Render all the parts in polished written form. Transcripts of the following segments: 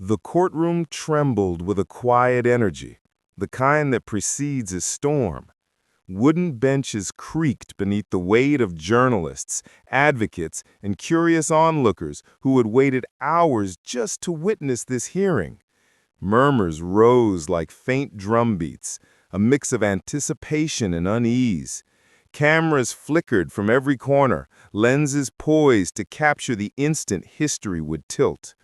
The courtroom trembled with a quiet energy, the kind that precedes a storm. Wooden benches creaked beneath the weight of journalists, advocates, and curious onlookers who had waited hours just to witness this hearing. Murmurs rose like faint drumbeats, a mix of anticipation and unease. Cameras flickered from every corner, lenses poised to capture the instant history would tilt.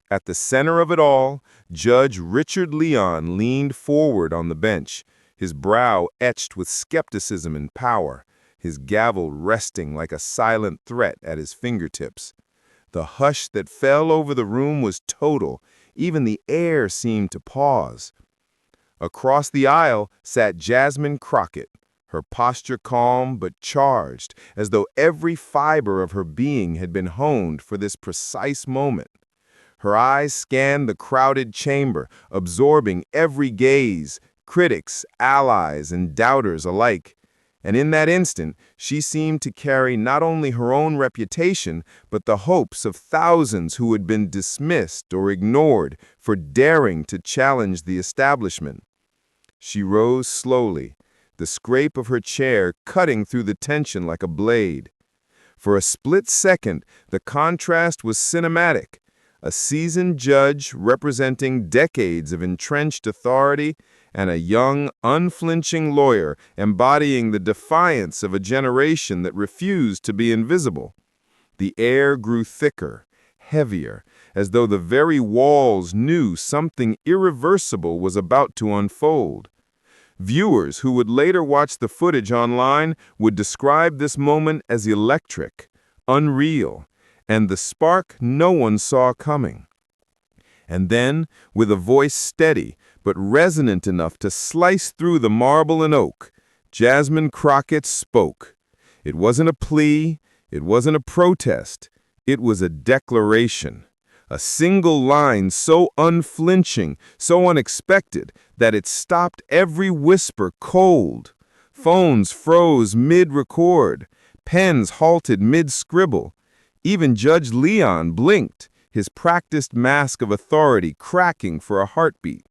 At the center of it all, Judge Richard Leon leaned forward on the bench, his brow etched with skepticism and power, his gavel resting like a silent threat at his fingertips. The hush that fell over the room was total. Even the air seemed to pause. Across the aisle sat Jasmine Crockett, her posture calm but charged, as though every fiber of her being had been honed for this precise moment. Her eyes scanned the crowded chamber, absorbing every gaze, critics, allies, and doubters alike. And in that instant, she seemed to carry not only her own reputation, but the hopes of thousands who had been dismissed or ignored for daring to challenge the establishment. She rose slowly, the scrape of her chair cutting through the tension like a blade. For a split second, the contrast was cinematic. A seasoned judge representing decades of entrenched authority, and a young, unflinching lawyer embodying the defiance of a generation that refused to be invisible. The air grew thicker, heavier, as though the very walls knew something irreversible was about to unfold. Viewers who would later watch the footage online would describe this moment as electric, unreal, and the spark no one saw coming. And then, with a voice steady but resonant enough to slice through the marble and oak, Jasmine Crockett spoke. It wasn't a plea, it wasn't a protest, it was a declaration. A single line so unflinching, so unexpected, that it stopped every whisper cold. Phones froze mid-record, pens halted mid-scribble. Even Judge Leon blinked, his practiced mask of authority cracking for a heartbeat.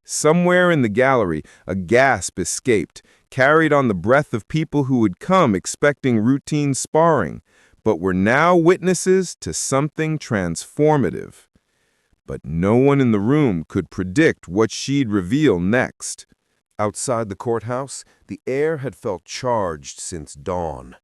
Somewhere in the gallery, a gasp escaped, carried on the breath of people who had come expecting routine sparring, but were now witnesses to something transformative. But no one in the room could predict what she'd reveal next. Outside the courthouse, the air had felt charged since dawn.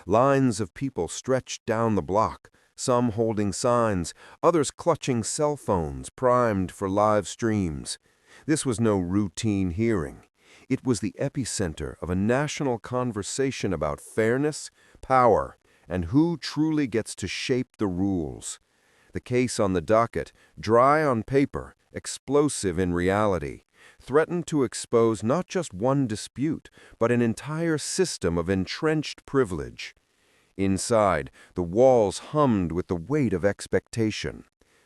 Lines of people stretched down the block, some holding signs, others clutching cell phones primed for live streams. This was no routine hearing. It was the epicenter of a national conversation about fairness, power, and who truly gets to shape the rules. The case on the docket, dry on paper, explosive in reality, threatened to expose not just one dispute, but an entire system of entrenched privilege. Inside, the walls hummed with the weight of expectation.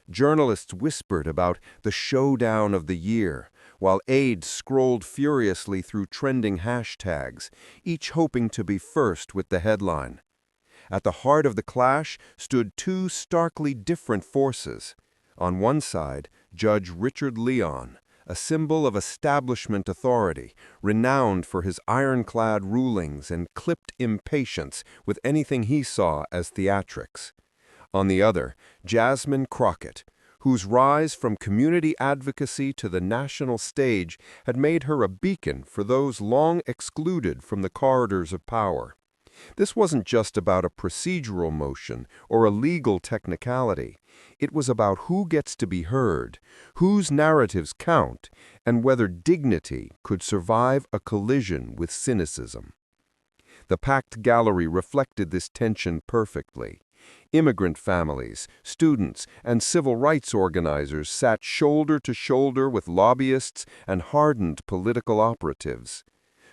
Journalists whispered about the showdown of the year, while aides scrolled furiously through trending hashtags, each hoping to be first with the headline. At the heart of the clash stood two starkly different forces. On one side, Judge Richard Leon, a symbol of establishment authority, renowned for his ironclad rulings and clipped impatience with anything he saw as theatrics. On the other, Jasmine Crockett, whose rise from community advocacy to the national stage had made her a beacon for those long excluded from the corridors of power. This wasn't just about a procedural motion or a legal technicality. It was about who gets to be heard, whose narratives count, and whether dignity could survive a collision with cynicism. The packed gallery reflected this tension perfectly. Immigrant families, students, and civil rights organizers sat shoulder to shoulder with lobbyists and hardened political operatives.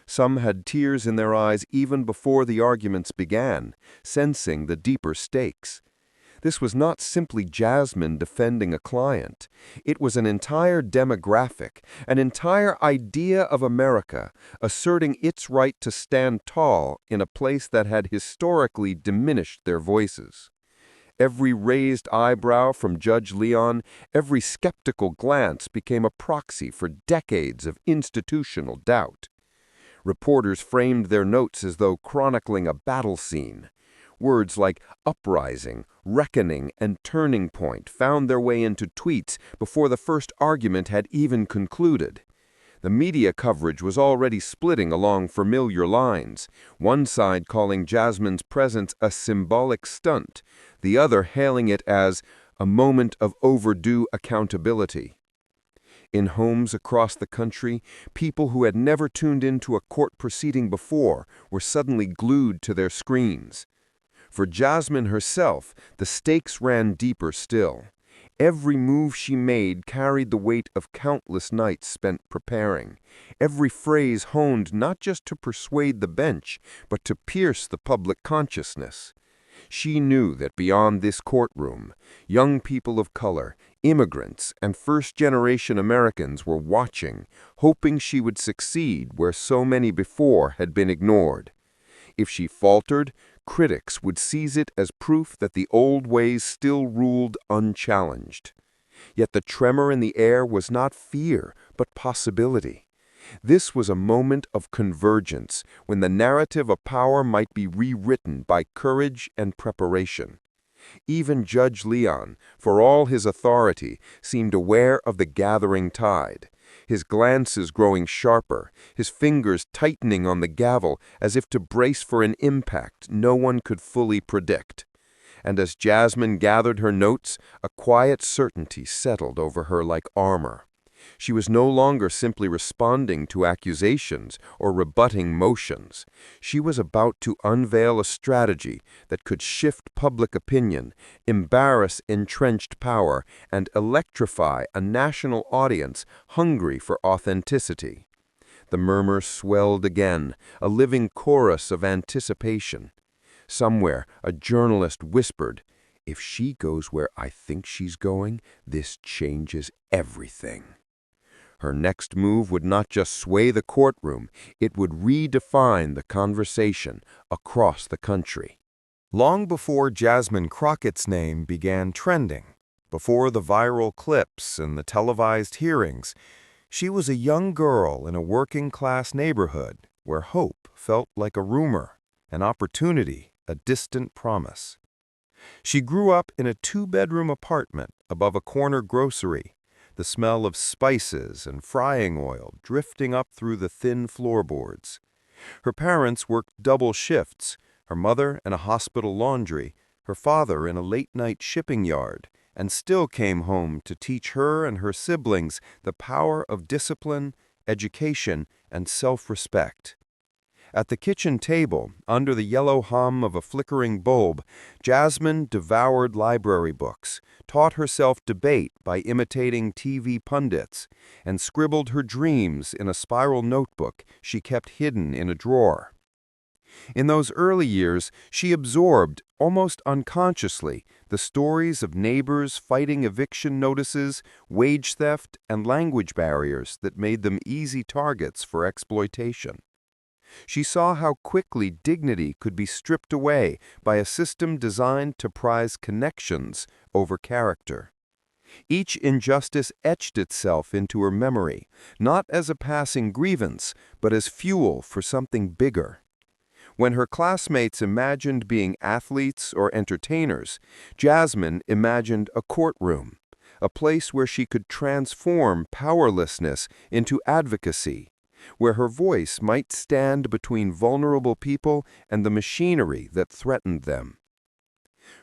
Some had tears in their eyes even before the arguments began, sensing the deeper stakes. This was not simply Jasmine defending a client. It was an entire demographic, an entire idea of America, asserting its right to stand tall in a place that had historically diminished their voices. Every raised eyebrow from Judge Leon, every skeptical glance became a proxy for decades of institutional doubt. Reporters framed their notes as though chronicling a battle scene. Words like uprising, reckoning, and turning point found their way into tweets before the first argument had even concluded. The media coverage was already splitting along familiar lines, one side calling Jasmine's presence a symbolic stunt, the other hailing it as a moment of overdue accountability. In homes across the country, people who had never tuned into a court proceeding before were suddenly glued to their screens. For Jasmine herself, the stakes ran deeper still. Every move she made carried the weight of countless nights spent preparing, every phrase honed not just to persuade the bench, but to pierce the public consciousness. She knew that beyond this courtroom, young people of color, immigrants, and first-generation Americans were watching, hoping she would succeed where so many before had been ignored. If she faltered, critics would seize it as proof that the old ways still ruled unchallenged. Yet the tremor in the air was not fear, but possibility. This was a moment of convergence, when the narrative of power might be rewritten by courage and preparation. Even Judge Leon, for all his authority, seemed aware of the gathering tide. His glances growing sharper, his fingers tightening on the gavel as if to brace for an impact no one could fully predict. And as Jasmine gathered her notes, a quiet certainty settled over her like armor. She was no longer simply responding to accusations or rebutting motions. She was about to unveil a strategy that could shift public opinion, embarrass entrenched power, and electrify a national audience hungry for authenticity. The murmur swelled again, a living chorus of anticipation. Somewhere, a journalist whispered, "If she goes where I think she's going, this changes everything." Her next move would not just sway the courtroom, it would redefine the conversation across the country. Long before Jasmine Crockett's name began trending, before the viral clips and the televised hearings, she was a young girl in a working-class neighborhood where hope felt like a rumor, an opportunity, a distant promise. She grew up in a two-bedroom apartment above a corner grocery, the smell of spices and frying oil drifting up through the thin floorboards. Her parents worked double shifts, her mother in a hospital laundry, her father in a late-night shipping yard, and still came home to teach her and her siblings the power of discipline, education, and self-respect. At the kitchen table, under the yellow hum of a flickering bulb, Jasmine devoured library books, taught herself debate by imitating TV pundits, and scribbled her dreams in a spiral notebook she kept hidden in a drawer. In those early years, she absorbed, almost unconsciously, the stories of neighbors fighting eviction notices, wage theft, and language barriers that made them easy targets for exploitation. She saw how quickly dignity could be stripped away by a system designed to prize connections over character. Each injustice etched itself into her memory, not as a passing grievance, but as fuel for something bigger. When her classmates imagined being athletes or entertainers, Jasmine imagined a courtroom, a place where she could transform powerlessness into advocacy, where her voice might stand between vulnerable people and the machinery that threatened them.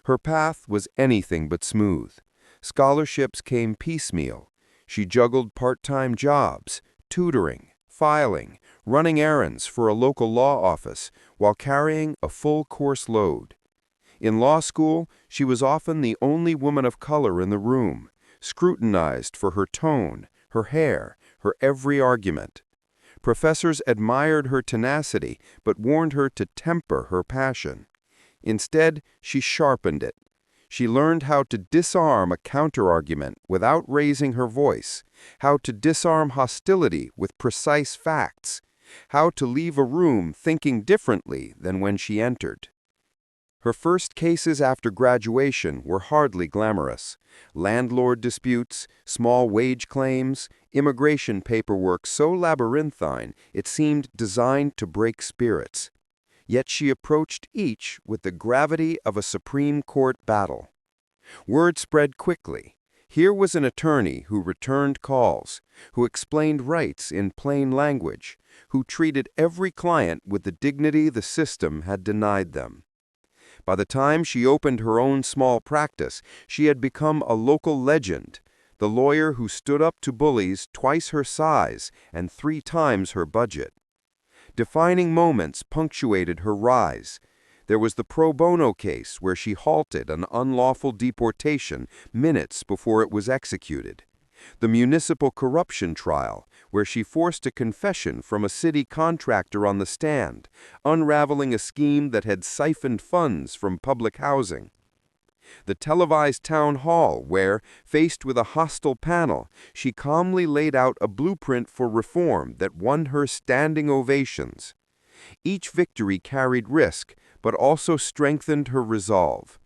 Her path was anything but smooth. Scholarships came piecemeal. She juggled part-time jobs, tutoring, filing, running errands for a local law office, while carrying a full course load. In law school, she was often the only woman of color in the room, scrutinized for her tone, her hair, her every argument. Professors admired her tenacity, but warned her to temper her passion. Instead, she sharpened it. She learned how to disarm a counterargument without raising her voice, how to disarm hostility with precise facts, how to leave a room thinking differently than when she entered. Her first cases after graduation were hardly glamorous. Landlord disputes, small wage claims, immigration paperwork so labyrinthine it seemed designed to break spirits. Yet she approached each with the gravity of a Supreme Court battle. Word spread quickly. Here was an attorney who returned calls, who explained rights in plain language, who treated every client with the dignity the system had denied them. By the time she opened her own small practice, she had become a local legend, the lawyer who stood up to bullies twice her size and 3 times her budget. Defining moments punctuated her rise. There was the pro bono case where she halted an unlawful deportation minutes before it was executed. The municipal corruption trial, where she forced a confession from a city contractor on the stand, unraveling a scheme that had siphoned funds from public housing. The televised town hall where, faced with a hostile panel, she calmly laid out a blueprint for reform that won her standing ovations. Each victory carried risk, but also strengthened her resolve.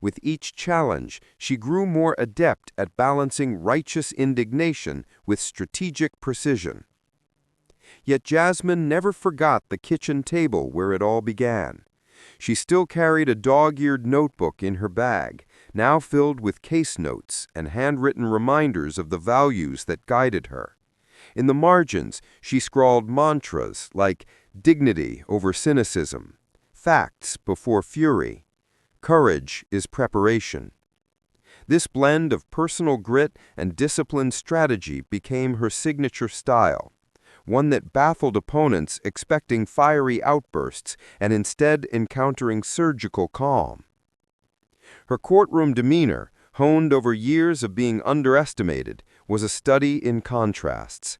With each challenge, she grew more adept at balancing righteous indignation with strategic precision. Yet Jasmine never forgot the kitchen table where it all began. She still carried a dog-eared notebook in her bag, now filled with case notes and handwritten reminders of the values that guided her. In the margins, she scrawled mantras like dignity over cynicism, facts before fury, courage is preparation. This blend of personal grit and disciplined strategy became her signature style, one that baffled opponents expecting fiery outbursts and instead encountering surgical calm. Her courtroom demeanor, honed over years of being underestimated, was a study in contrasts.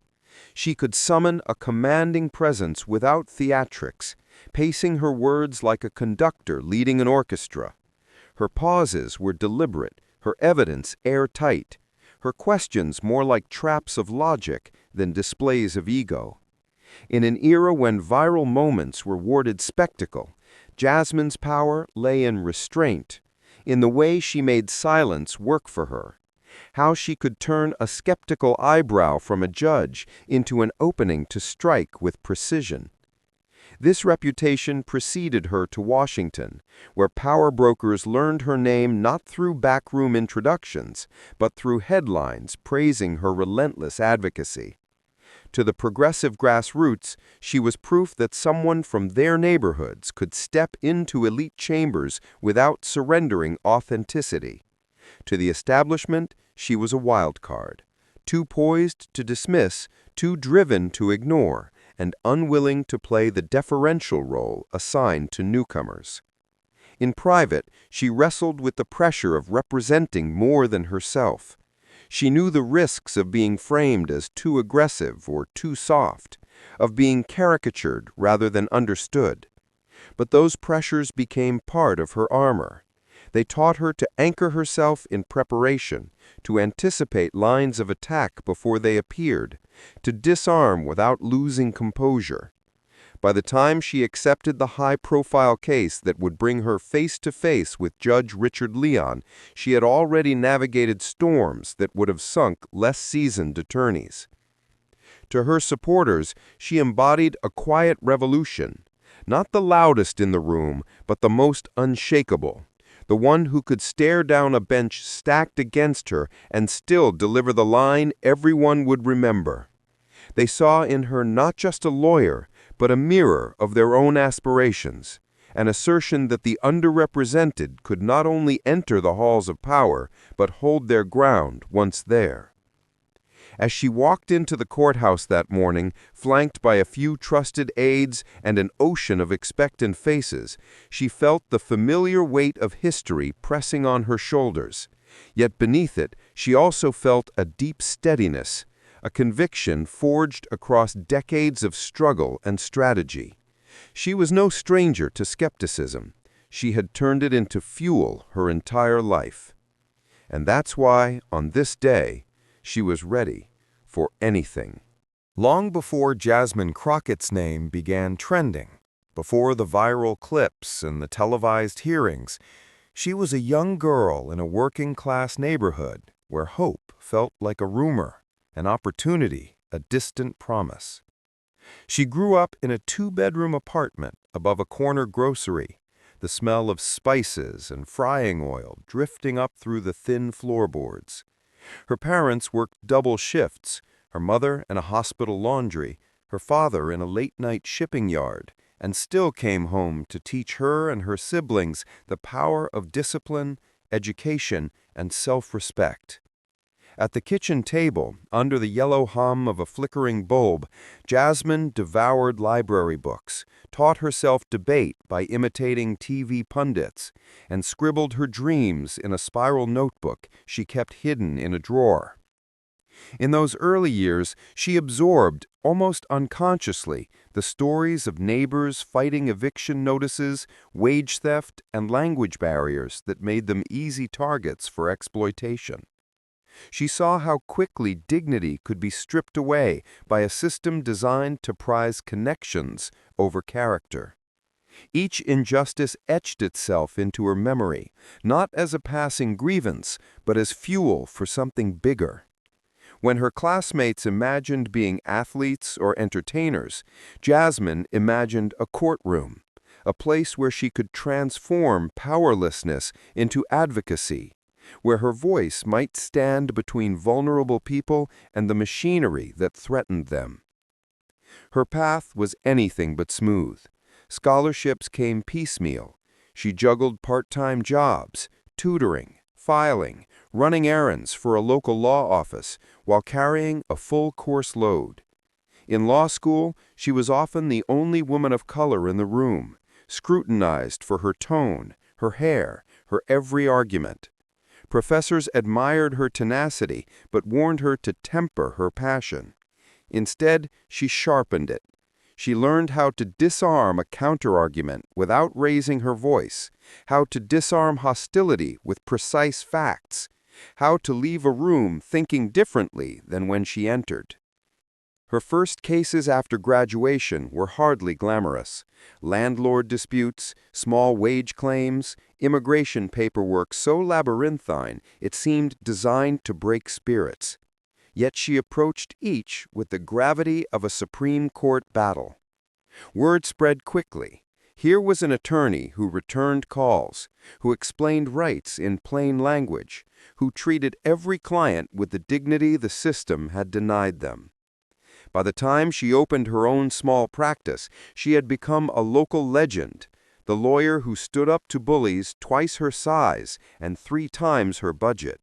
She could summon a commanding presence without theatrics, pacing her words like a conductor leading an orchestra. Her pauses were deliberate, her evidence airtight, her questions more like traps of logic than displays of ego. In an era when viral moments were warded spectacle, Jasmine's power lay in restraint, in the way she made silence work for her, how she could turn a skeptical eyebrow from a judge into an opening to strike with precision. This reputation preceded her to Washington, where power brokers learned her name not through backroom introductions, but through headlines praising her relentless advocacy. To the progressive grassroots, she was proof that someone from their neighborhoods could step into elite chambers without surrendering authenticity. To the establishment, she was a wild card, too poised to dismiss, too driven to ignore, and unwilling to play the deferential role assigned to newcomers. In private, she wrestled with the pressure of representing more than herself. She knew the risks of being framed as too aggressive or too soft, of being caricatured rather than understood. But those pressures became part of her armor. They taught her to anchor herself in preparation, to anticipate lines of attack before they appeared, to disarm without losing composure. By the time she accepted the high-profile case that would bring her face-to-face with Judge Richard Leon, she had already navigated storms that would have sunk less seasoned attorneys. To her supporters, she embodied a quiet revolution, not the loudest in the room, but the most unshakable, the one who could stare down a bench stacked against her and still deliver the line everyone would remember. They saw in her not just a lawyer, but a mirror of their own aspirations, an assertion that the underrepresented could not only enter the halls of power, but hold their ground once there. As she walked into the courthouse that morning, flanked by a few trusted aides and an ocean of expectant faces, she felt the familiar weight of history pressing on her shoulders. Yet beneath it, she also felt a deep steadiness, a conviction forged across decades of struggle and strategy. She was no stranger to skepticism. She had turned it into fuel her entire life. And that's why, on this day, she was ready for anything. Long before Jasmine Crockett's name began trending, Before the viral clips and the televised hearings, she was a young girl in a working-class neighborhood where hope felt like a rumor, an opportunity, a distant promise. She grew up in a two-bedroom apartment above a corner grocery, the smell of spices and frying oil drifting up through the thin floorboards. Her parents worked double shifts, her mother in a hospital laundry, her father in a late-night shipping yard, and still came home to teach her and her siblings the power of discipline, education, and self-respect. At the kitchen table, under the yellow hum of a flickering bulb, Jasmine devoured library books, taught herself debate by imitating TV pundits, and scribbled her dreams in a spiral notebook she kept hidden in a drawer. In those early years, she absorbed, almost unconsciously, the stories of neighbors fighting eviction notices, wage theft, and language barriers that made them easy targets for exploitation. She saw how quickly dignity could be stripped away by a system designed to prize connections over character. Each injustice etched itself into her memory, not as a passing grievance, but as fuel for something bigger. When her classmates imagined being athletes or entertainers, Jasmine imagined a courtroom, a place where she could transform powerlessness into advocacy, where her voice might stand between vulnerable people and the machinery that threatened them. Her path was anything but smooth. Scholarships came piecemeal. She juggled part-time jobs, tutoring, filing, running errands for a local law office while carrying a full course load. In law school, she was often the only woman of color in the room, scrutinized for her tone, her hair, her every argument. Professors admired her tenacity but warned her to temper her passion. Instead, she sharpened it. She learned how to disarm a counterargument without raising her voice, how to disarm hostility with precise facts, how to leave a room thinking differently than when she entered. Her first cases after graduation were hardly glamorous. Landlord disputes, small wage claims, immigration paperwork so labyrinthine it seemed designed to break spirits. Yet she approached each with the gravity of a Supreme Court battle. Word spread quickly. Here was an attorney who returned calls, who explained rights in plain language, who treated every client with the dignity the system had denied them. By the time she opened her own small practice, she had become a local legend, the lawyer who stood up to bullies twice her size and 3 times her budget.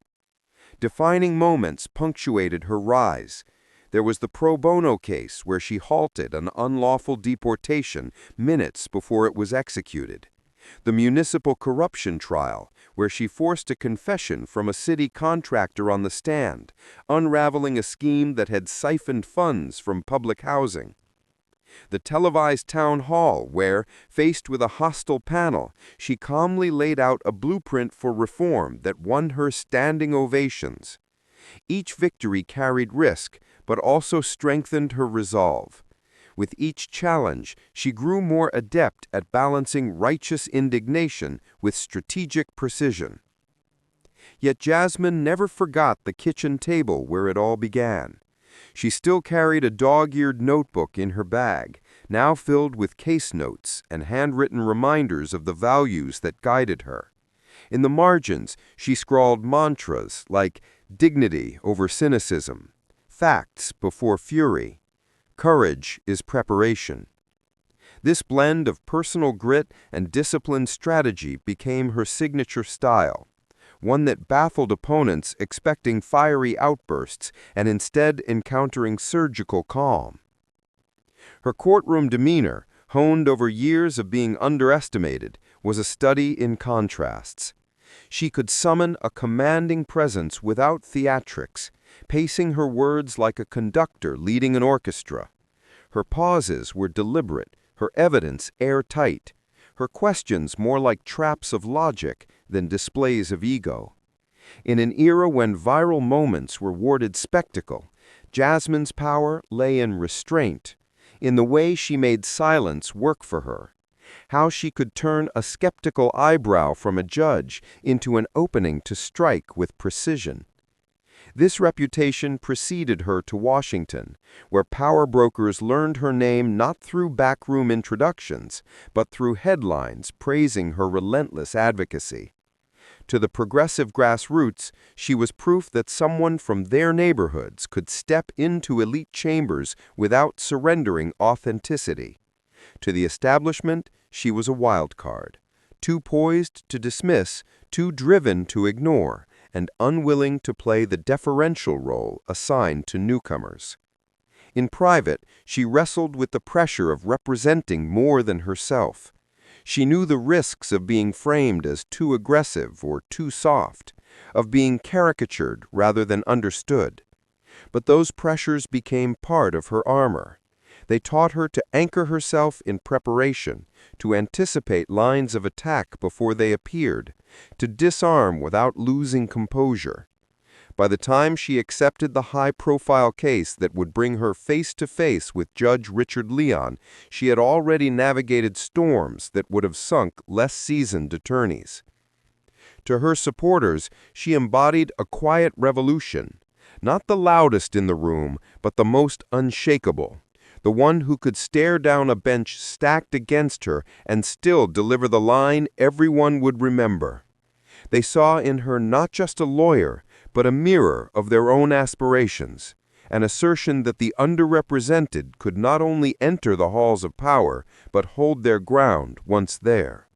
Defining moments punctuated her rise. There was the pro bono case where she halted an unlawful deportation minutes before it was executed. The municipal corruption trial, where she forced a confession from a city contractor on the stand, unraveling a scheme that had siphoned funds from public housing. The televised town hall where, faced with a hostile panel, she calmly laid out a blueprint for reform that won her standing ovations. Each victory carried risk, but also strengthened her resolve. With each challenge, she grew more adept at balancing righteous indignation with strategic precision. Yet Jasmine never forgot the kitchen table where it all began. She still carried a dog-eared notebook in her bag, now filled with case notes and handwritten reminders of the values that guided her. In the margins, she scrawled mantras like dignity over cynicism, facts before fury, courage is preparation. This blend of personal grit and disciplined strategy became her signature style, one that baffled opponents expecting fiery outbursts and instead encountering surgical calm. Her courtroom demeanor, honed over years of being underestimated, was a study in contrasts. She could summon a commanding presence without theatrics, pacing her words like a conductor leading an orchestra. Her pauses were deliberate, her evidence airtight, her questions more like traps of logic than displays of ego. In an era when viral moments were warded spectacle, Jasmine's power lay in restraint, in the way she made silence work for her, how she could turn a skeptical eyebrow from a judge into an opening to strike with precision. This reputation preceded her to Washington, where power brokers learned her name not through backroom introductions, but through headlines praising her relentless advocacy. To the progressive grassroots, she was proof that someone from their neighborhoods could step into elite chambers without surrendering authenticity. To the establishment, she was a wild card, too poised to dismiss, too driven to ignore, and unwilling to play the deferential role assigned to newcomers. In private, she wrestled with the pressure of representing more than herself. She knew the risks of being framed as too aggressive or too soft, of being caricatured rather than understood. But those pressures became part of her armor. They taught her to anchor herself in preparation, to anticipate lines of attack before they appeared, to disarm without losing composure. By the time she accepted the high-profile case that would bring her face-to-face with Judge Richard Leon, she had already navigated storms that would have sunk less seasoned attorneys. To her supporters, she embodied a quiet revolution, not the loudest in the room, but the most unshakable, the one who could stare down a bench stacked against her and still deliver the line everyone would remember. They saw in her not just a lawyer, but a mirror of their own aspirations, an assertion that the underrepresented could not only enter the halls of power, but hold their ground once there.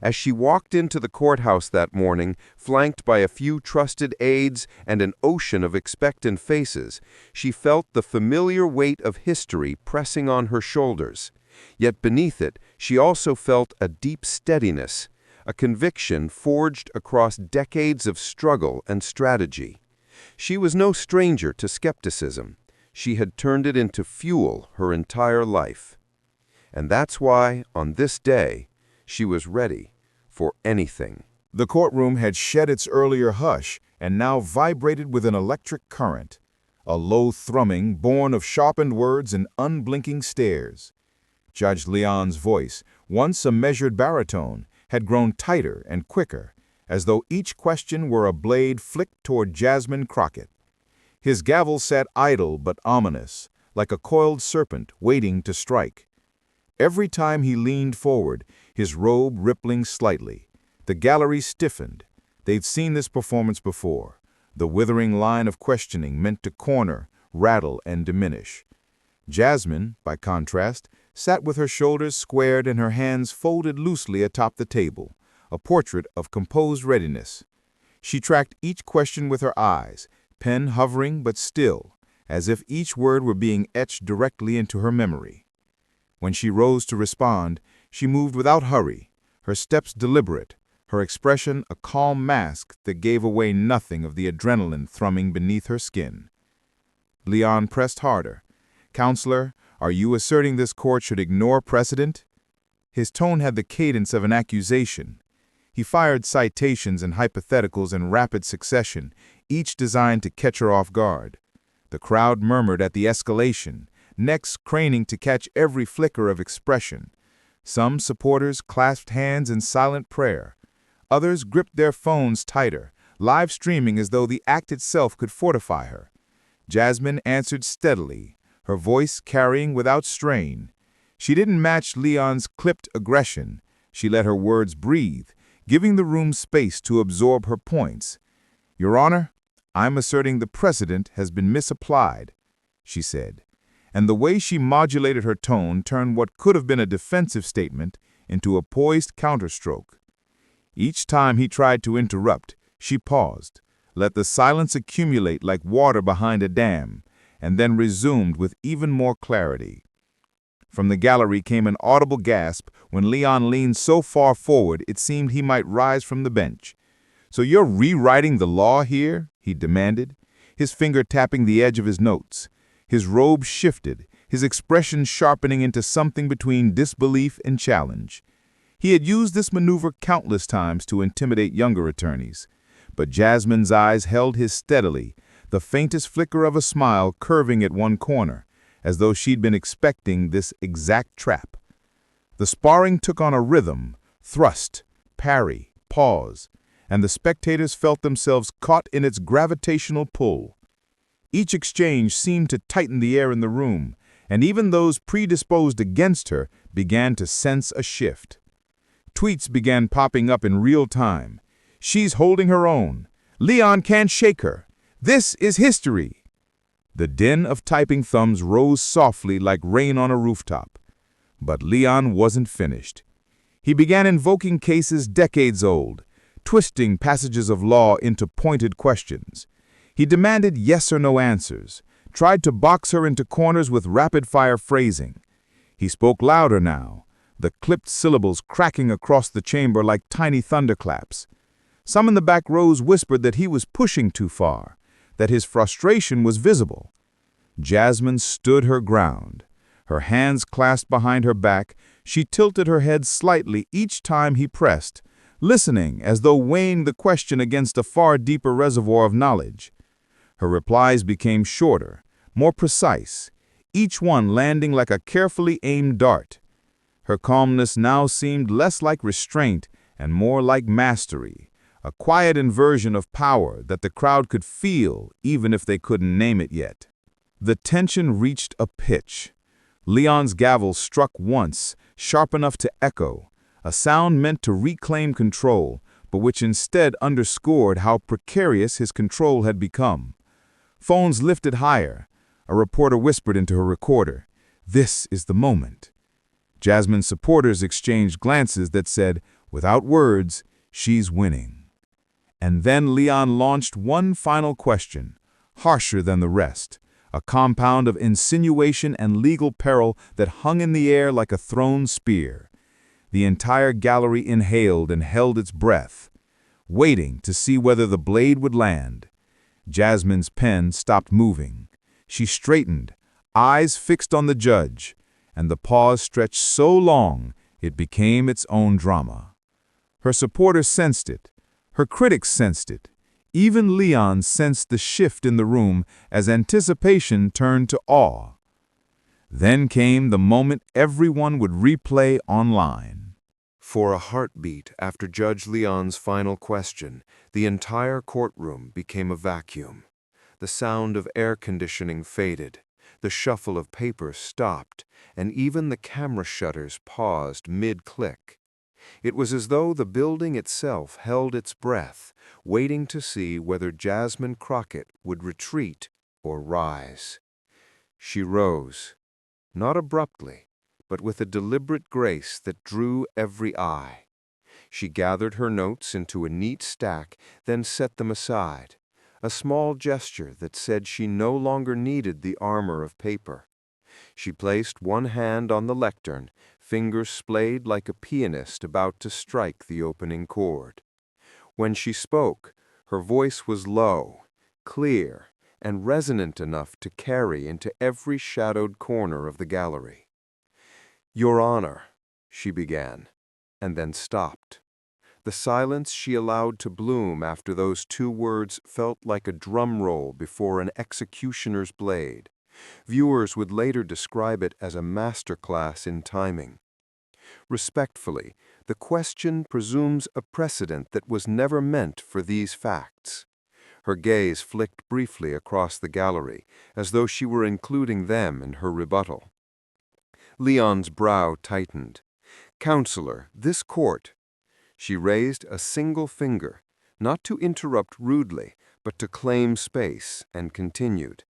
As she walked into the courthouse that morning, flanked by a few trusted aides and an ocean of expectant faces, she felt the familiar weight of history pressing on her shoulders. Yet beneath it, she also felt a deep steadiness, a conviction forged across decades of struggle and strategy. She was no stranger to skepticism. She had turned it into fuel her entire life. And that's why, on this day, she was ready for anything. The courtroom had shed its earlier hush and now vibrated with an electric current, a low thrumming born of sharpened words and unblinking stares. Judge Leon's voice, once a measured baritone, had grown tighter and quicker, as though each question were a blade flicked toward Jasmine Crockett. His gavel sat idle but ominous, like a coiled serpent waiting to strike. Every time he leaned forward, his robe rippling slightly, the gallery stiffened. They'd seen this performance before, the withering line of questioning meant to corner, rattle, and diminish. Jasmine, by contrast, sat with her shoulders squared and her hands folded loosely atop the table, a portrait of composed readiness. She tracked each question with her eyes, pen hovering but still, as if each word were being etched directly into her memory. When she rose to respond, she moved without hurry, her steps deliberate, her expression a calm mask that gave away nothing of the adrenaline thrumming beneath her skin. Leon pressed harder. "Counselor, are you asserting this court should ignore precedent?" His tone had the cadence of an accusation. He fired citations and hypotheticals in rapid succession, each designed to catch her off guard. The crowd murmured at the escalation, necks craning to catch every flicker of expression. Some supporters clasped hands in silent prayer. Others gripped their phones tighter, live streaming as though the act itself could fortify her. Jasmine answered steadily, her voice carrying without strain. She didn't match Leon's clipped aggression. She let her words breathe, giving the room space to absorb her points. "Your Honor, I'm asserting the precedent has been misapplied," she said. And the way she modulated her tone turned what could have been a defensive statement into a poised counterstroke. Each time he tried to interrupt, she paused, let the silence accumulate like water behind a dam, and then resumed with even more clarity. From the gallery came an audible gasp when Leon leaned so far forward it seemed he might rise from the bench. "So you're rewriting the law here?" he demanded, his finger tapping the edge of his notes. His robe shifted, his expression sharpening into something between disbelief and challenge. He had used this maneuver countless times to intimidate younger attorneys, but Jasmine's eyes held his steadily, the faintest flicker of a smile curving at one corner, as though she'd been expecting this exact trap. The sparring took on a rhythm: thrust, parry, pause, and the spectators felt themselves caught in its gravitational pull. Each exchange seemed to tighten the air in the room, and even those predisposed against her began to sense a shift. Tweets began popping up in real time. "She's holding her own. Leon can't shake her. This is history." The din of typing thumbs rose softly like rain on a rooftop. But Leon wasn't finished. He began invoking cases decades old, twisting passages of law into pointed questions. He demanded yes or no answers, tried to box her into corners with rapid-fire phrasing. He spoke louder now, the clipped syllables cracking across the chamber like tiny thunderclaps. Some in the back rows whispered that he was pushing too far, that his frustration was visible. Jasmine stood her ground. Her hands clasped behind her back, she tilted her head slightly each time he pressed, listening as though weighing the question against a far deeper reservoir of knowledge. Her replies became shorter, more precise, each one landing like a carefully aimed dart. Her calmness now seemed less like restraint and more like mastery, a quiet inversion of power that the crowd could feel even if they couldn't name it yet. The tension reached a pitch. Leon's gavel struck once, sharp enough to echo, a sound meant to reclaim control, but which instead underscored how precarious his control had become. Phones lifted higher. A reporter whispered into her recorder, "This is the moment." Jasmine's supporters exchanged glances that said, without words, "She's winning." And then Leon launched one final question, harsher than the rest, a compound of insinuation and legal peril that hung in the air like a thrown spear. The entire gallery inhaled and held its breath, waiting to see whether the blade would land. Jasmine's pen stopped moving. She straightened, eyes fixed on the judge, and the pause stretched so long it became its own drama. Her supporters sensed it. Her critics sensed it. Even Leon sensed the shift in the room as anticipation turned to awe. Then came the moment everyone would replay online. For a heartbeat after Judge Leon's final question, the entire courtroom became a vacuum. The sound of air conditioning faded, the shuffle of papers stopped, and even the camera shutters paused mid-click. It was as though the building itself held its breath, waiting to see whether Jasmine Crockett would retreat or rise. She rose, not abruptly, but with a deliberate grace that drew every eye. She gathered her notes into a neat stack, then set them aside, a small gesture that said she no longer needed the armor of paper. She placed one hand on the lectern, fingers splayed like a pianist about to strike the opening chord. When she spoke, her voice was low, clear, and resonant enough to carry into every shadowed corner of the gallery. "Your Honor," she began, and then stopped. The silence she allowed to bloom after those two words felt like a drum roll before an executioner's blade. Viewers would later describe it as a masterclass in timing. Respectfully, the question presumes a precedent that was never meant for these facts. Her gaze flicked briefly across the gallery, as though she were including them in her rebuttal. Leon's brow tightened. "Counselor, this court." She raised a single finger, not to interrupt rudely, but to claim space, and continued.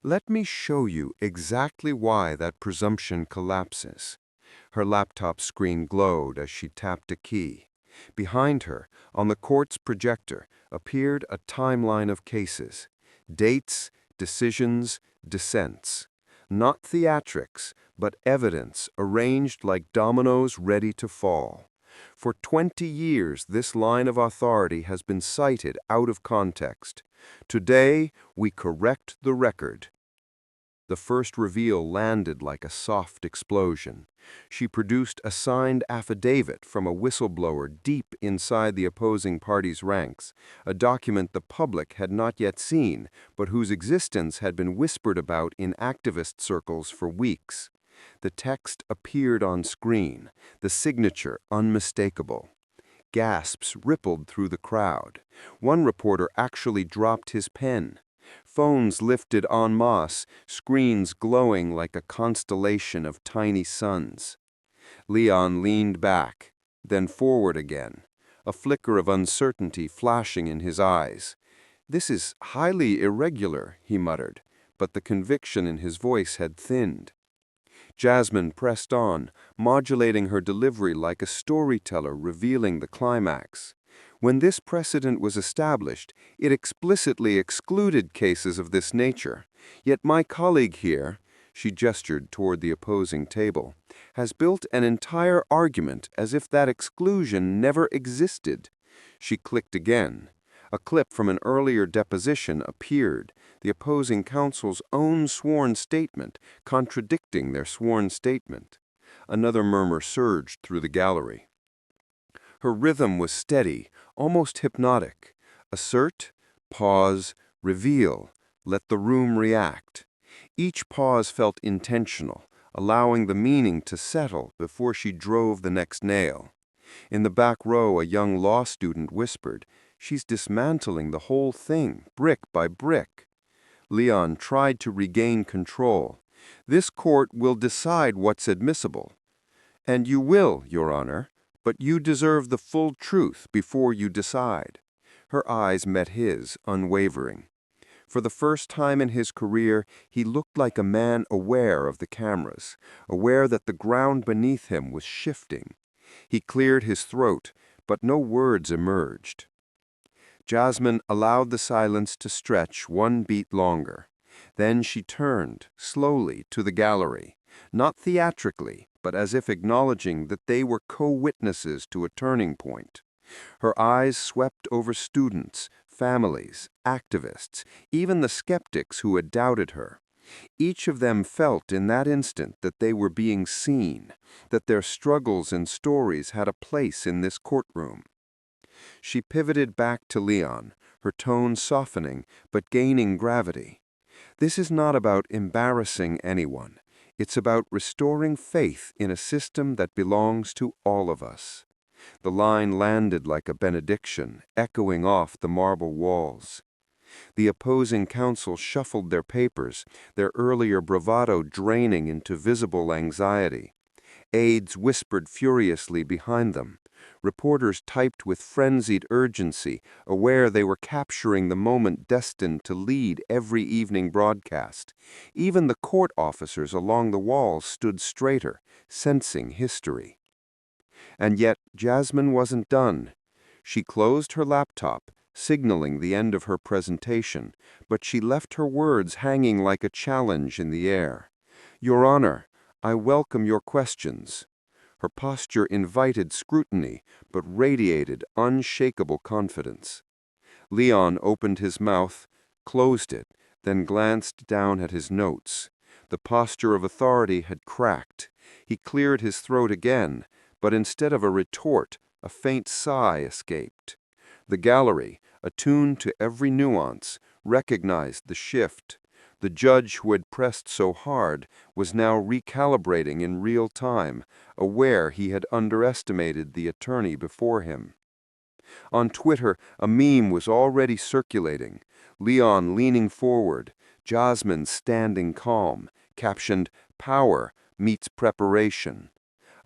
"Let me show you exactly why that presumption collapses." Her laptop screen glowed as she tapped a key. Behind her, on the court's projector, appeared a timeline of cases. Dates, decisions, dissents. Not theatrics, but evidence arranged like dominoes ready to fall. For 20 years, this line of authority has been cited out of context. Today, we correct the record. The first reveal landed like a soft explosion. She produced a signed affidavit from a whistleblower deep inside the opposing party's ranks, a document the public had not yet seen, but whose existence had been whispered about in activist circles for weeks. The text appeared on screen, the signature unmistakable. Gasps rippled through the crowd. One reporter actually dropped his pen. Phones lifted en masse, screens glowing like a constellation of tiny suns. Leon leaned back, then forward again, a flicker of uncertainty flashing in his eyes. "This is highly irregular," he muttered, but the conviction in his voice had thinned. Jasmine pressed on, modulating her delivery like a storyteller revealing the climax. When this precedent was established, it explicitly excluded cases of this nature. Yet my colleague here, she gestured toward the opposing table, has built an entire argument as if that exclusion never existed. She clicked again. A clip from an earlier deposition appeared, the opposing counsel's own sworn statement contradicting their sworn statement. Another murmur surged through the gallery. Her rhythm was steady, almost hypnotic. Assert, pause, reveal, let the room react. Each pause felt intentional, allowing the meaning to settle before she drove the next nail. In the back row, a young law student whispered, "She's dismantling the whole thing, brick by brick." Leon tried to regain control. "This court will decide what's admissible." "And you will, Your Honor, but you deserve the full truth before you decide." Her eyes met his, unwavering. For the first time in his career, he looked like a man aware of the cameras, aware that the ground beneath him was shifting. He cleared his throat, but no words emerged. Jasmine allowed the silence to stretch one beat longer. Then she turned, slowly, to the gallery, not theatrically, but as if acknowledging that they were co-witnesses to a turning point. Her eyes swept over students, families, activists, even the skeptics who had doubted her. Each of them felt in that instant that they were being seen, that their struggles and stories had a place in this courtroom. She pivoted back to Leon, her tone softening but gaining gravity. "This is not about embarrassing anyone. It's about restoring faith in a system that belongs to all of us." The line landed like a benediction, echoing off the marble walls. The opposing counsel shuffled their papers, their earlier bravado draining into visible anxiety. Aides whispered furiously behind them. Reporters typed with frenzied urgency, aware they were capturing the moment destined to lead every evening broadcast. Even the court officers along the walls stood straighter, sensing history. And yet Jasmine wasn't done. She closed her laptop, signaling the end of her presentation, but she left her words hanging like a challenge in the air. "Your Honor, I welcome your questions." Her posture invited scrutiny, but radiated unshakable confidence. Leon opened his mouth, closed it, then glanced down at his notes. The posture of authority had cracked. He cleared his throat again, but instead of a retort, a faint sigh escaped. The gallery, attuned to every nuance, recognized the shift. The judge who had pressed so hard was now recalibrating in real time, aware he had underestimated the attorney before him. On Twitter, a meme was already circulating. Leon leaning forward, Jasmine standing calm, captioned, "Power meets preparation."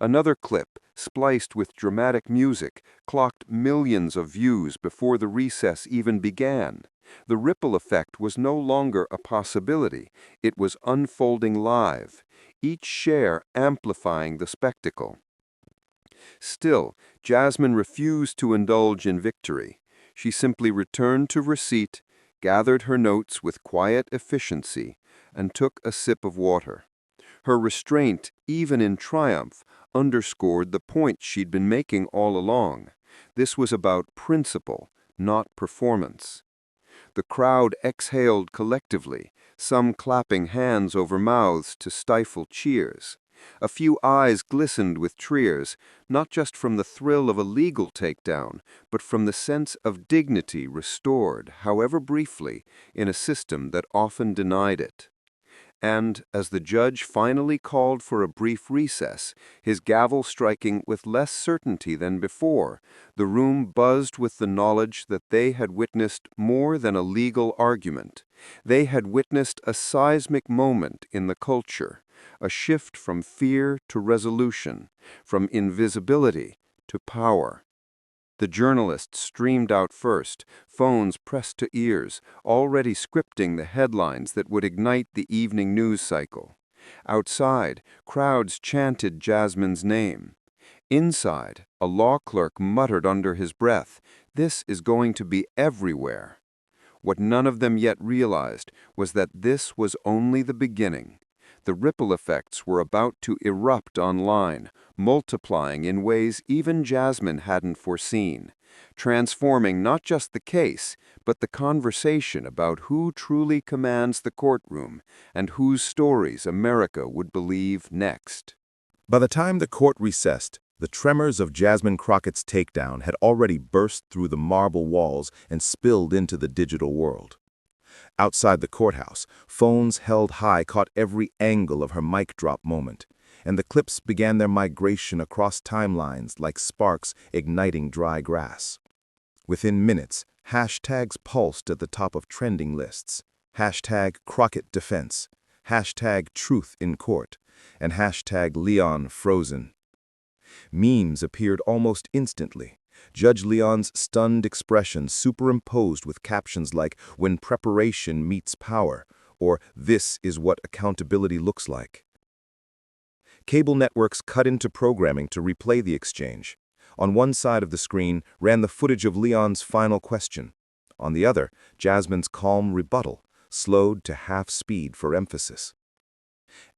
Another clip, spliced with dramatic music, clocked millions of views before the recess even began. The ripple effect was no longer a possibility. It was unfolding live, each share amplifying the spectacle. Still, Jasmine refused to indulge in victory. She simply returned to her seat, gathered her notes with quiet efficiency, and took a sip of water. Her restraint, even in triumph, underscored the point she'd been making all along. This was about principle, not performance. The crowd exhaled collectively, some clapping hands over mouths to stifle cheers. A few eyes glistened with tears, not just from the thrill of a legal takedown, but from the sense of dignity restored, however briefly, in a system that often denied it. And as the judge finally called for a brief recess, his gavel striking with less certainty than before, the room buzzed with the knowledge that they had witnessed more than a legal argument. They had witnessed a seismic moment in the culture, a shift from fear to resolution, from invisibility to power. The journalists streamed out first, phones pressed to ears, already scripting the headlines that would ignite the evening news cycle. Outside, crowds chanted Jasmine's name. Inside, a law clerk muttered under his breath, "This is going to be everywhere." What none of them yet realized was that this was only the beginning. The ripple effects were about to erupt online, multiplying in ways even Jasmine hadn't foreseen, transforming not just the case, but the conversation about who truly commands the courtroom and whose stories America would believe next. By the time the court recessed, the tremors of Jasmine Crockett's takedown had already burst through the marble walls and spilled into the digital world. Outside the courthouse, phones held high caught every angle of her mic drop moment, and the clips began their migration across timelines like sparks igniting dry grass. Within minutes, hashtags pulsed at the top of trending lists. Hashtag Crockett Defense, hashtag Truth in Court, and hashtag Leon Frozen. Memes appeared almost instantly. Judge Leon's stunned expression superimposed with captions like, "When preparation meets power," or "This is what accountability looks like." Cable networks cut into programming to replay the exchange. On one side of the screen ran the footage of Leon's final question. On the other, Jasmine's calm rebuttal, slowed to half speed for emphasis.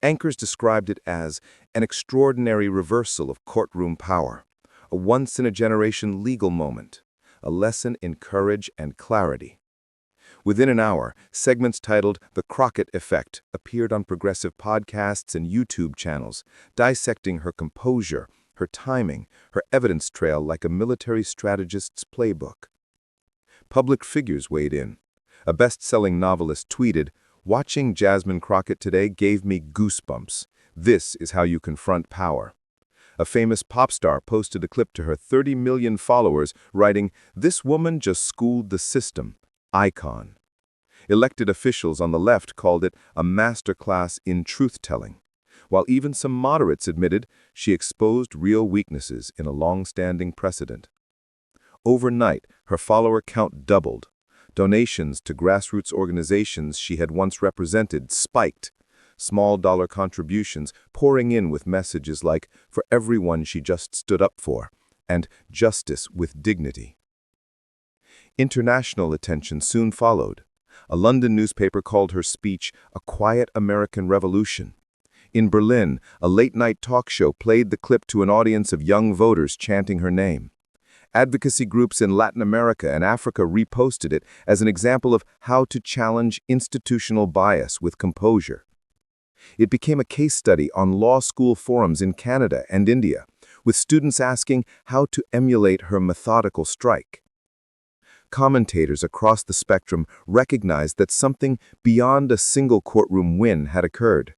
Anchors described it as an extraordinary reversal of courtroom power, a once-in-a-generation legal moment, a lesson in courage and clarity. Within an hour, segments titled "The Crockett Effect" appeared on progressive podcasts and YouTube channels, dissecting her composure, her timing, her evidence trail like a military strategist's playbook. Public figures weighed in. A best-selling novelist tweeted, "Watching Jasmine Crockett today gave me goosebumps. This is how you confront power." A famous pop star posted a clip to her 30 million followers, writing, "This woman just schooled the system. Icon." Elected officials on the left called it a masterclass in truth-telling, while even some moderates admitted she exposed real weaknesses in a long-standing precedent. Overnight, her follower count doubled. Donations to grassroots organizations she had once represented spiked. Small dollar contributions pouring in with messages like, "For everyone she just stood up for," and "Justice with dignity." International attention soon followed. A London newspaper called her speech a quiet American revolution. In Berlin, a late-night talk show played the clip to an audience of young voters chanting her name. Advocacy groups in Latin America and Africa reposted it as an example of how to challenge institutional bias with composure. It became a case study on law school forums in Canada and India, with students asking how to emulate her methodical strike. Commentators across the spectrum recognized that something beyond a single courtroom win had occurred.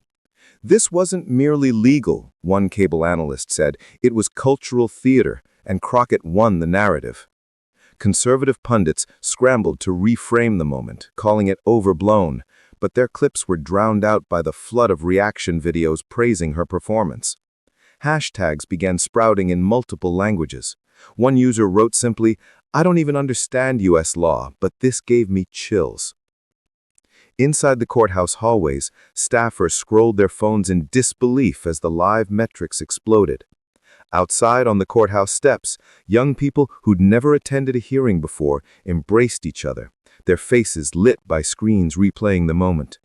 This wasn't merely legal, one cable analyst said, it was cultural theater, and Crockett won the narrative. Conservative pundits scrambled to reframe the moment, calling it overblown, but their clips were drowned out by the flood of reaction videos praising her performance. Hashtags began sprouting in multiple languages. One user wrote simply, "I don't even understand US law, but this gave me chills." Inside the courthouse hallways, staffers scrolled their phones in disbelief as the live metrics exploded. Outside on the courthouse steps, young people who'd never attended a hearing before embraced each other, their faces lit by screens replaying the moment.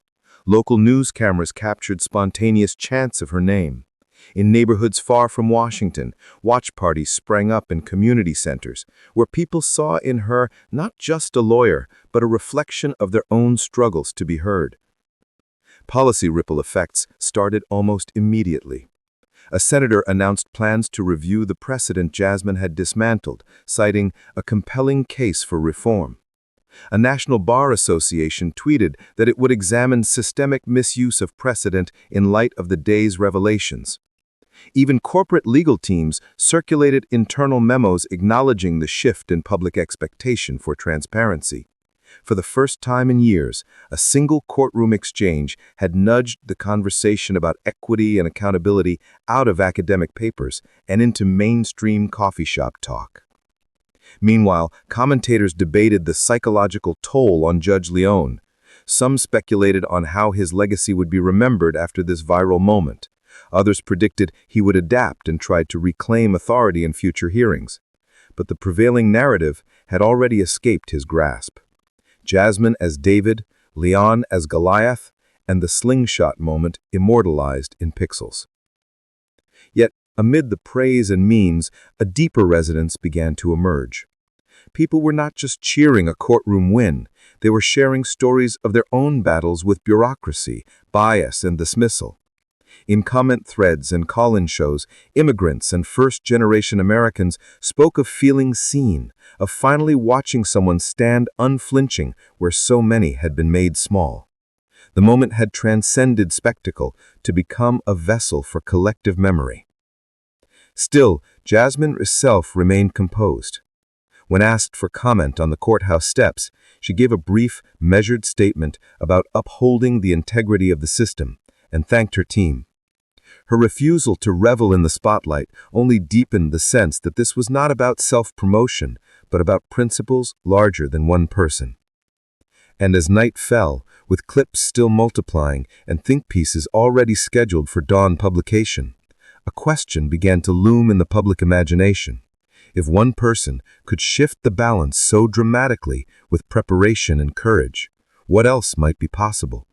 Local news cameras captured spontaneous chants of her name. In neighborhoods far from Washington, watch parties sprang up in community centers, where people saw in her not just a lawyer, but a reflection of their own struggles to be heard. Policy ripple effects started almost immediately. A senator announced plans to review the precedent Jasmine had dismantled, citing a compelling case for reform. A National Bar Association tweeted that it would examine systemic misuse of precedent in light of the day's revelations. Even corporate legal teams circulated internal memos acknowledging the shift in public expectation for transparency. For the first time in years, a single courtroom exchange had nudged the conversation about equity and accountability out of academic papers and into mainstream coffee shop talk. Meanwhile, commentators debated the psychological toll on Judge Leon. Some speculated on how his legacy would be remembered after this viral moment. Others predicted he would adapt and try to reclaim authority in future hearings. But the prevailing narrative had already escaped his grasp. Jasmine as David, Leon as Goliath, and the slingshot moment immortalized in pixels. Yet, amid the praise and memes, a deeper resonance began to emerge. People were not just cheering a courtroom win, they were sharing stories of their own battles with bureaucracy, bias, and dismissal. In comment threads and call-in shows, immigrants and first-generation Americans spoke of feeling seen, of finally watching someone stand unflinching where so many had been made small. The moment had transcended spectacle to become a vessel for collective memory. Still, Jasmine herself remained composed. When asked for comment on the courthouse steps, she gave a brief, measured statement about upholding the integrity of the system and thanked her team. Her refusal to revel in the spotlight only deepened the sense that this was not about self-promotion, but about principles larger than one person. And as night fell, with clips still multiplying and think pieces already scheduled for dawn publication, a question began to loom in the public imagination. If one person could shift the balance so dramatically with preparation and courage, what else might be possible?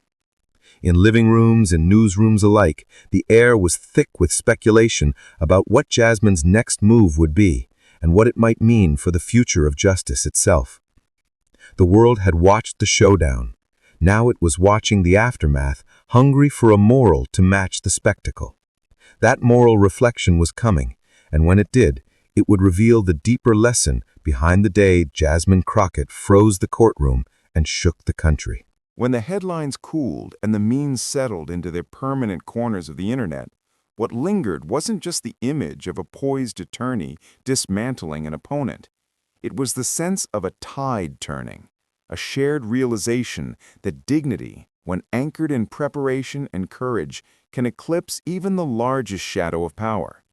In living rooms and newsrooms alike, the air was thick with speculation about what Jasmine's next move would be and what it might mean for the future of justice itself. The world had watched the showdown. Now it was watching the aftermath, hungry for a moral to match the spectacle. That moral reflection was coming, and when it did, it would reveal the deeper lesson behind the day Jasmine Crockett froze the courtroom and shook the country. When the headlines cooled and the memes settled into their permanent corners of the internet, what lingered wasn't just the image of a poised attorney dismantling an opponent. It was the sense of a tide turning, a shared realization that dignity, when anchored in preparation and courage, can eclipse even the largest shadow of power.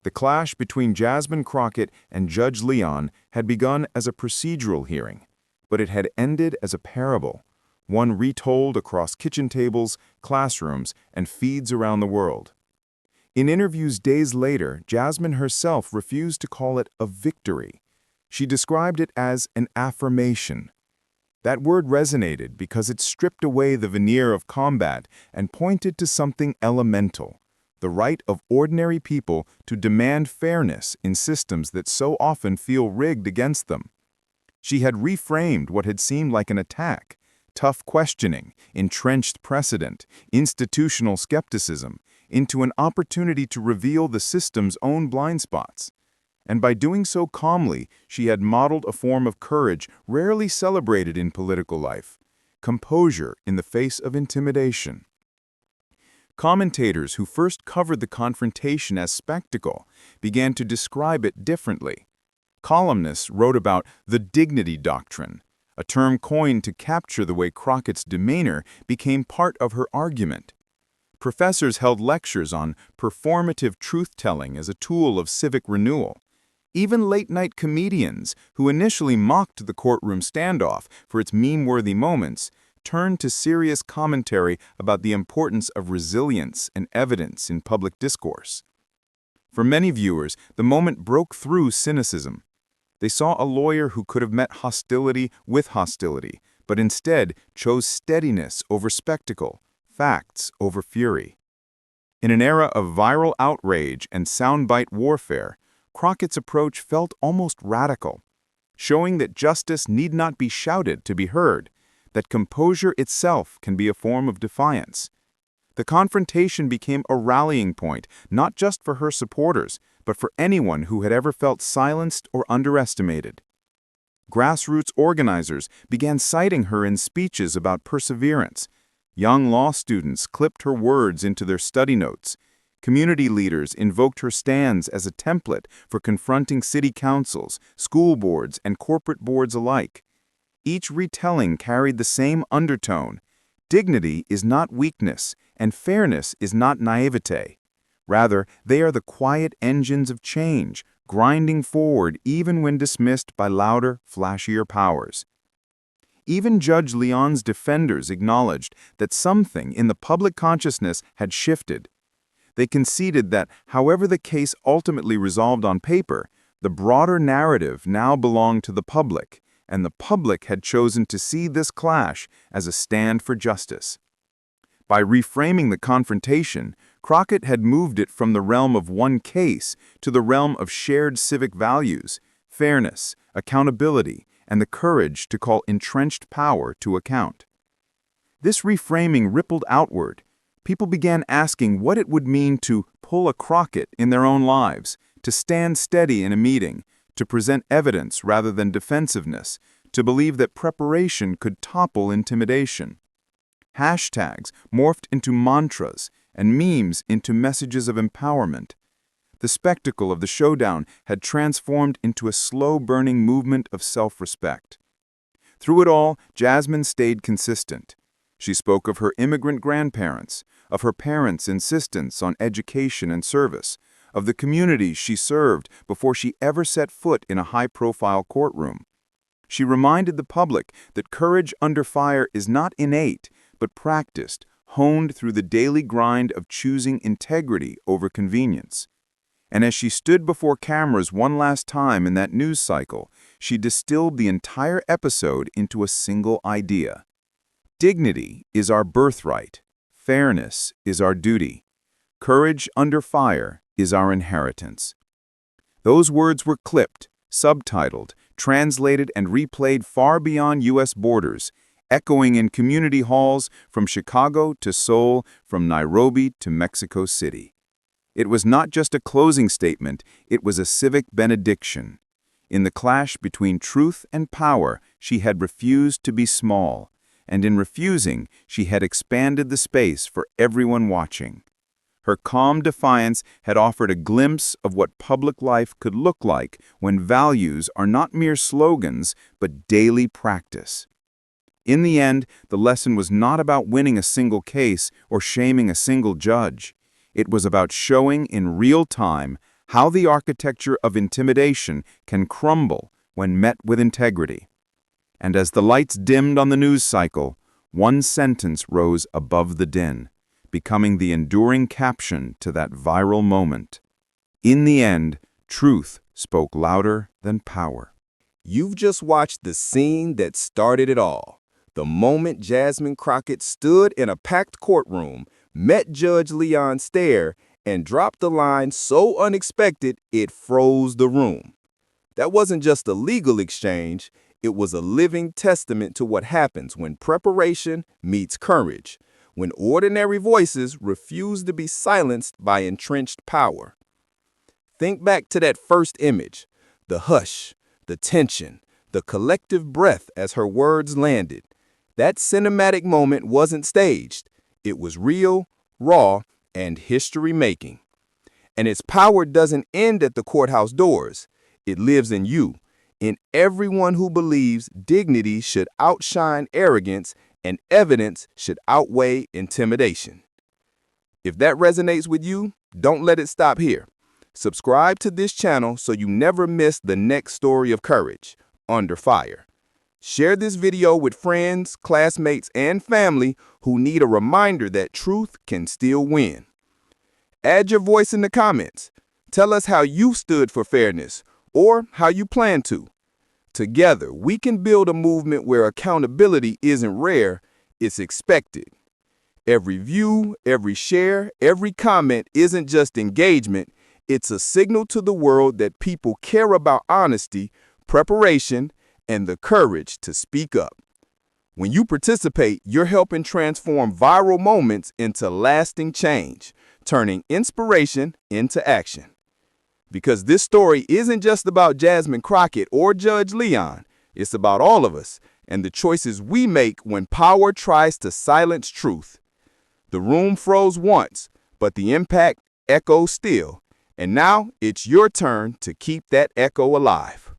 The clash between Jasmine Crockett and Judge Leon had begun as a procedural hearing, but it had ended as a parable, one retold across kitchen tables, classrooms, and feeds around the world. In interviews days later, Jasmine herself refused to call it a victory. She described it as an affirmation. That word resonated because it stripped away the veneer of combat and pointed to something elemental, the right of ordinary people to demand fairness in systems that so often feel rigged against them. She had reframed what had seemed like an attack, tough questioning, entrenched precedent, institutional skepticism, into an opportunity to reveal the system's own blind spots. And by doing so calmly, she had modeled a form of courage rarely celebrated in political life, composure in the face of intimidation. Commentators who first covered the confrontation as spectacle began to describe it differently. Columnists wrote about the dignity doctrine, a term coined to capture the way Crockett's demeanor became part of her argument. Professors held lectures on performative truth-telling as a tool of civic renewal. Even late-night comedians, who initially mocked the courtroom standoff for its meme-worthy moments, turned to serious commentary about the importance of resilience and evidence in public discourse. For many viewers, the moment broke through cynicism. They saw a lawyer who could have met hostility with hostility, but instead chose steadiness over spectacle, facts over fury. In an era of viral outrage and soundbite warfare, Crockett's approach felt almost radical, showing that justice need not be shouted to be heard, that composure itself can be a form of defiance. The confrontation became a rallying point, not just for her supporters, but for anyone who had ever felt silenced or underestimated. Grassroots organizers began citing her in speeches about perseverance. Young law students clipped her words into their study notes. Community leaders invoked her stands as a template for confronting city councils, school boards, and corporate boards alike. Each retelling carried the same undertone. Dignity is not weakness, and fairness is not naivete. Rather, they are the quiet engines of change, grinding forward even when dismissed by louder, flashier powers. Even Judge Leon's defenders acknowledged that something in the public consciousness had shifted. They conceded that, however the case ultimately resolved on paper, the broader narrative now belonged to the public, and the public had chosen to see this clash as a stand for justice. By reframing the confrontation, Crockett had moved it from the realm of one case to the realm of shared civic values, fairness, accountability, and the courage to call entrenched power to account. This reframing rippled outward. People began asking what it would mean to pull a Crockett in their own lives, to stand steady in a meeting, to present evidence rather than defensiveness, to believe that preparation could topple intimidation. Hashtags morphed into mantras and memes into messages of empowerment. The spectacle of the showdown had transformed into a slow-burning movement of self-respect. Through it all, Jasmine stayed consistent. She spoke of her immigrant grandparents, of her parents' insistence on education and service, of the communities she served before she ever set foot in a high-profile courtroom. She reminded the public that courage under fire is not innate, but practiced, honed through the daily grind of choosing integrity over convenience. And as she stood before cameras one last time in that news cycle, she distilled the entire episode into a single idea. Dignity is our birthright. Fairness is our duty. Courage under fire is our inheritance. Those words were clipped, subtitled, translated, and replayed far beyond U.S. borders, echoing in community halls from Chicago to Seoul, from Nairobi to Mexico City. It was not just a closing statement, it was a civic benediction. In the clash between truth and power, she had refused to be small, and in refusing, she had expanded the space for everyone watching. Her calm defiance had offered a glimpse of what public life could look like when values are not mere slogans, but daily practice. In the end, the lesson was not about winning a single case or shaming a single judge. It was about showing in real time how the architecture of intimidation can crumble when met with integrity. And as the lights dimmed on the news cycle, one sentence rose above the din, becoming the enduring caption to that viral moment. In the end, truth spoke louder than power. You've just watched the scene that started it all. The moment Jasmine Crockett stood in a packed courtroom, met Judge Leon's stare, and dropped the line so unexpected it froze the room. That wasn't just a legal exchange, it was a living testament to what happens when preparation meets courage, when ordinary voices refuse to be silenced by entrenched power. Think back to that first image, the hush, the tension, the collective breath as her words landed. That cinematic moment wasn't staged. It was real, raw, and history-making. And its power doesn't end at the courthouse doors. It lives in you, in everyone who believes dignity should outshine arrogance and evidence should outweigh intimidation. If that resonates with you, don't let it stop here. Subscribe to this channel so you never miss the next story of courage, Under Fire. Share this video with friends, classmates, and family who need a reminder that truth can still win. Add your voice in the comments. Tell us how you stood for fairness or how you plan to. Together, we can build a movement where accountability isn't rare, it's expected. Every view, every share, every comment isn't just engagement, it's a signal to the world that people care about honesty, preparation, and the courage to speak up. When you participate, you're helping transform viral moments into lasting change, turning inspiration into action. Because this story isn't just about Jasmine Crockett or Judge Leon. It's about all of us and the choices we make when power tries to silence truth. The room froze once, but the impact echoes still. And now it's your turn to keep that echo alive.